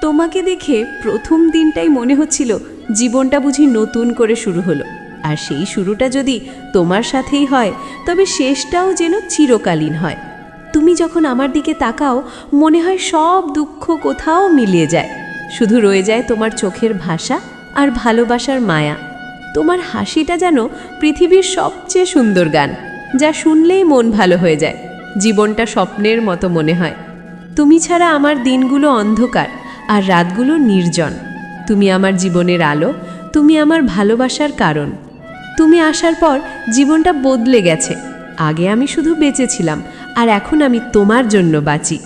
তোমাকে দেখে প্রথম দিনটাই মনে হচ্ছিল জীবনটা বুঝি নতুন করে শুরু হলো। আর সেই শুরুটা যদি তোমার সাথেই হয় তবে শেষটাও যেন চিরকালীন হয়। তুমি যখন আমার দিকে তাকাও মনে হয় সব দুঃখ কোথাও মিলিয়ে যায়, শুধু রয়ে যায় তোমার চোখের ভাষা আর ভালোবাসার মায়া। তোমার হাসিটা যেন পৃথিবীর সবচেয়ে সুন্দর গান, যা শুনলেই মন ভালো হয়ে যায়, জীবনটা স্বপ্নের মতো মনে হয়। তুমি ছাড়া আমার দিনগুলো অন্ধকার আর রাতগুলো নির্জন। তুমি আমার জীবনের আলো, তুমি আমার ভালোবাসার কারণ। তুমি আসার পর জীবনটা বদলে গেছে। আগে আমি শুধু বেঁচেছিলাম, আর এখন আমি তোমার জন্য বাঁচি।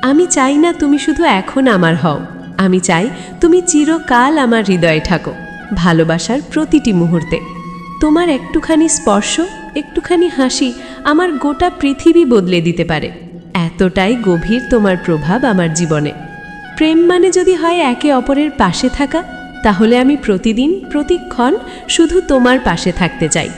আমি চাই না তুমি শুধু এখন আমার হও, আমি চাই তুমি চিরকাল আমার হৃদয়ে থাকো, ভালোবাসার প্রতিটি মুহূর্তে। তোমার একটুখানি স্পর্শ, একটুখানি হাসি আমার গোটা পৃথিবী বদলে দিতে পারে। এতটাই গভীর তোমার প্রভাব আমার জীবনে। প্রেম মানে যদি হয় একে অপরের পাশে থাকা, তাহলে আমি প্রতিদিন প্রতিক্ষণ শুধু তোমার পাশে থাকতে চাই।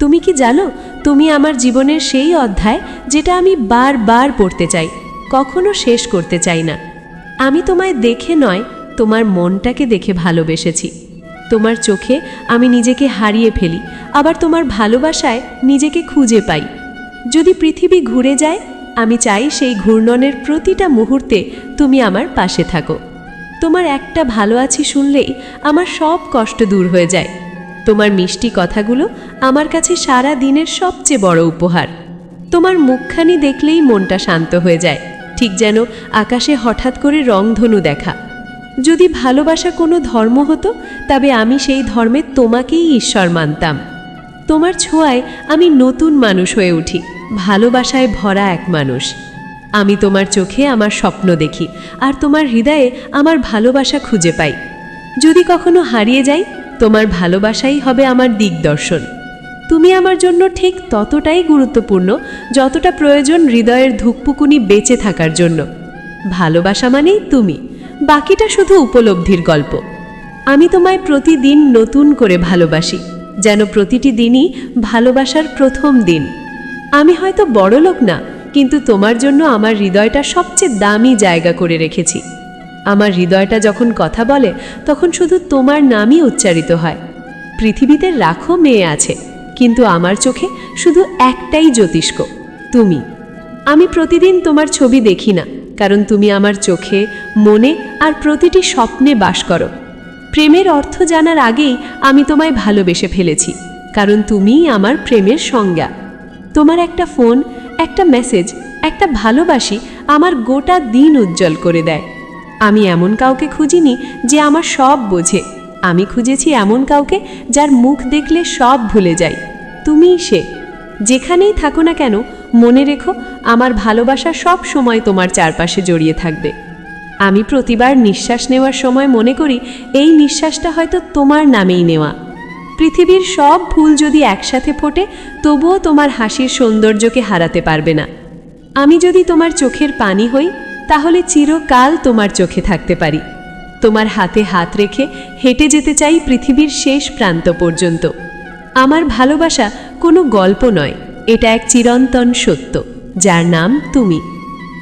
তুমি কি জানো, তুমি আমার জীবনের সেই অধ্যায় যেটা আমি বারবার পড়তে চাই, কখনো শেষ করতে চাই না। আমি তোমায় দেখে নয়, তোমার মনটাকে দেখে ভালোবেসেছি। তোমার চোখে আমি নিজেকে হারিয়ে ফেলি, আবার তোমার ভালোবাসায় নিজেকে খুঁজে পাই। যদি পৃথিবী ঘুরে যায়, আমি চাই সেই ঘূর্ণনের প্রতিটা মুহূর্তে তুমি আমার পাশে থাকো। তোমার একটা ভালো আছি শুনলেই আমার সব কষ্ট দূর হয়ে যায়। তোমার মিষ্টি কথাগুলো আমার কাছে সারা দিনের সবচেয়ে বড় উপহার। তোমার মুখখানি দেখলেই মনটা শান্ত হয়ে যায়, ঠিক যেন আকাশে হঠাৎ করে রংধনু দেখা। যদি ভালোবাসা কোনো ধর্ম হতো, তবে আমি সেই ধর্মে তোমাকেই ঈশ্বর মানতাম। তোমার ছোঁয়ায় আমি নতুন মানুষ হয়ে উঠি, ভালোবাসায় ভরা এক মানুষ। আমি তোমার চোখে আমার স্বপ্ন দেখি, আর তোমার হৃদয়ে আমার ভালোবাসা খুঁজে পাই। যদি কখনো হারিয়ে যাই, তোমার ভালোবাসাই হবে আমার দিকদর্শন। তুমি আমার জন্য ঠিক ততটাই গুরুত্বপূর্ণ যতটা প্রয়োজন হৃদয়ের ধুকপুকুনি বেঁচে থাকার জন্য। ভালোবাসা মানেই তুমি, বাকিটা শুধু উপলব্ধির গল্প। আমি তোমায় প্রতিদিন নতুন করে ভালোবাসি, যেন প্রতিটি দিনই ভালোবাসার প্রথম দিন। আমি হয়তো বড়লোক না, কিন্তু তোমার জন্য আমার হৃদয়টা সবচেয়ে দামি জায়গা করে রেখেছি। আমার হৃদয়টা যখন কথা বলে, তখন শুধু তোমার নামই উচ্চারিত হয়। পৃথিবীতে লাখো মেয়ে আছে, কিন্তু আমার চোখে শুধু একটাই জ্যোতিষ্ক, তুমি। আমি প্রতিদিন তোমার ছবি দেখি না, কারণ তুমি আমার চোখে, মনে আর প্রতিটি স্বপ্নে বাস করো। প্রেমের অর্থ জানার আগেই আমি তোমায় ভালোবেসে ফেলেছি, কারণ তুমিই আমার প্রেমের সংজ্ঞা। তোমার একটা ফোন, একটা মেসেজ, একটা ভালোবাসি আমার গোটা দিন উজ্জ্বল করে দেয়। আমি এমন কাউকে খুঁজিনি যে আমার সব বোঝে, আমি খুঁজেছি এমন কাউকে যার মুখ দেখলে সব ভুলে যাই। তুমিই সে। যেখানেই থাকো না কেন, মনে রেখো আমার ভালোবাসা সব সময় তোমার চারপাশে জড়িয়ে থাকবে। আমি প্রতিবার নিঃশ্বাস নেওয়ার সময় মনে করি এই নিঃশ্বাসটা হয়তো তোমার নামেই নেওয়া। পৃথিবীর সব ফুল যদি একসাথে ফোটে, তবুও তোমার হাসির সৌন্দর্যকে হারাতে পারবে না। আমি যদি তোমার চোখের পানি হই, তাহলে চিরকাল তোমার চোখে থাকতে পারি। তোমার হাতে হাত রেখে হেঁটে যেতে চাই পৃথিবীর শেষ প্রান্ত পর্যন্ত। আমার ভালোবাসা কোনো গল্প নয়, এটা এক চিরন্তন সত্য, যার নাম তুমি।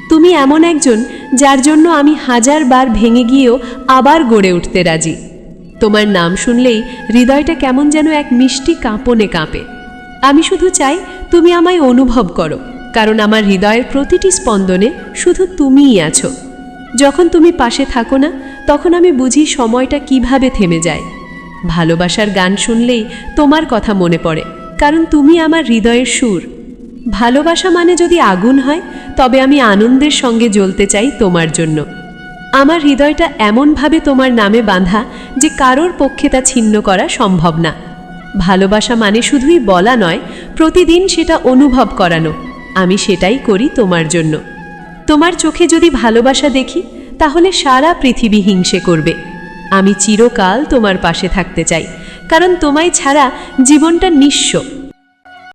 তুমি এমন একজন যার জন্য আমি 1000 বার ভেঙে গিয়েও আবার গড়ে উঠতে রাজি। তোমার নাম শুনলেই হৃদয়টা কেমন যেন এক মিষ্টি কাঁপনে কাঁপে। আমি শুধু চাই তুমি আমায় অনুভব করো, কারণ আমার হৃদয়ের প্রতিটি স্পন্দনে শুধু তুমিই আছো। যখন তুমি পাশে থাকো না, তখন আমি বুঝি সময়টা কিভাবে থেমে যায়। ভালোবাসার গান শুনলেই তোমার কথা মনে পড়ে, কারণ তুমি আমার হৃদয়ের সুর। ভালোবাসা মানে যদি আগুন হয়, তবে আমি আনন্দের সঙ্গে জ্বলতে চাই তোমার জন্য। আমার হৃদয়টা এমনভাবে তোমার নামে বাঁধা যে কারোর পক্ষে তা ছিন্ন করা সম্ভব না। ভালোবাসা মানে শুধুই বলা নয়, প্রতিদিন সেটা অনুভব করানো। আমি সেটাই করি তোমার জন্য। তোমার চোখে যদি ভালোবাসা দেখি, তাহলে সারা পৃথিবী হিংসে করবে। আমি চিরকাল তোমার পাশে থাকতে চাই, কারণ তোমায় ছাড়া জীবনটা নিঃস্ব।